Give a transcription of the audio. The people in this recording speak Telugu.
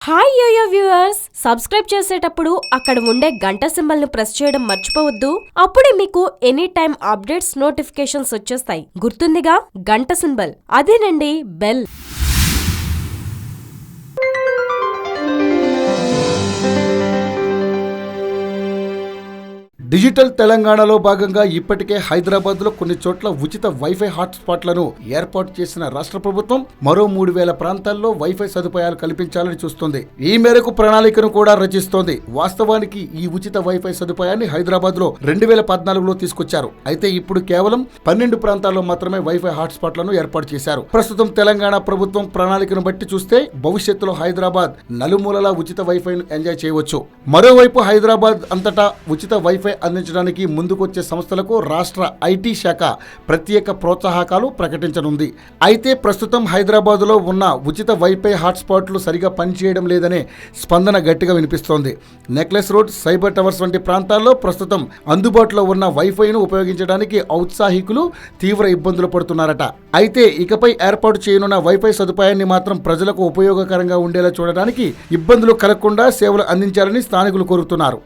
హాయ్ యోయో వ్యూవర్స్, సబ్స్క్రైబ్ చేసేటప్పుడు అక్కడ ఉండే గంట సింబల్ ను ప్రెస్ చేయడం మర్చిపోవద్దు. అప్పుడే మీకు ఎనీ టైం అప్డేట్స్ నోటిఫికేషన్స్ వచ్చేస్తాయి. గుర్తుందిగా గంట సింబల్, అదేనండి బెల్. డిజిటల్ తెలంగాణలో భాగంగా ఇప్పటికే హైదరాబాద్లో కొన్ని చోట్ల ఉచిత వైఫై హాట్స్పాట్లను ఏర్పాటు చేసిన రాష్ట్ర ప్రభుత్వం మరో 3,000 ప్రాంతాల్లో వైఫై సదుపాయాలు కల్పించాలని చూస్తోంది. ఈ మేరకు ప్రణాళికను కూడా రచిస్తోంది. వాస్తవానికి ఈ ఉచిత వైఫై సదుపాయాన్ని హైదరాబాద్లో 2014లో తీసుకొచ్చారు. అయితే ఇప్పుడు కేవలం 12 ప్రాంతాల్లో మాత్రమే వైఫై హాట్స్పాట్లను ఏర్పాటు చేశారు. ప్రస్తుతం తెలంగాణ ప్రభుత్వం ప్రణాళికను బట్టి చూస్తే భవిష్యత్తులో హైదరాబాద్ నలుమూలలా ఉచిత వైఫైను ఎంజాయ్ చేయవచ్చు. మరోవైపు హైదరాబాద్ అంతటా ఉచిత వైఫై అందించడానికి ముందుకొచ్చే సంస్థలకు రాష్ట్ర ఐటీ శాఖ ప్రత్యేక ప్రోత్సాహకాలు ప్రకటించనుంది. అయితే ప్రస్తుతం హైదరాబాద్లో ఉన్న ఉచిత వైఫై హాట్స్పాట్లు సరిగా పనిచేయడం లేదనే స్పందన గట్టిగా వినిపిస్తోంది. నెక్లెస్ రోడ్, సైబర్ టవర్స్ వంటి ప్రాంతాల్లో ప్రస్తుతం అందుబాటులో ఉన్న వైఫైను ఉపయోగించడానికి ఔత్సాహికులు తీవ్ర ఇబ్బందులు పడుతున్నారట. అయితే ఇకపై ఏర్పాటు చేయనున్న వైఫై సదుపాయాన్ని మాత్రం ప్రజలకు ఉపయోగకరంగా ఉండేలా చూడడానికి ఇబ్బందులు కలగకుండా సేవలు అందించాలని స్థానికులు కోరుతున్నారు.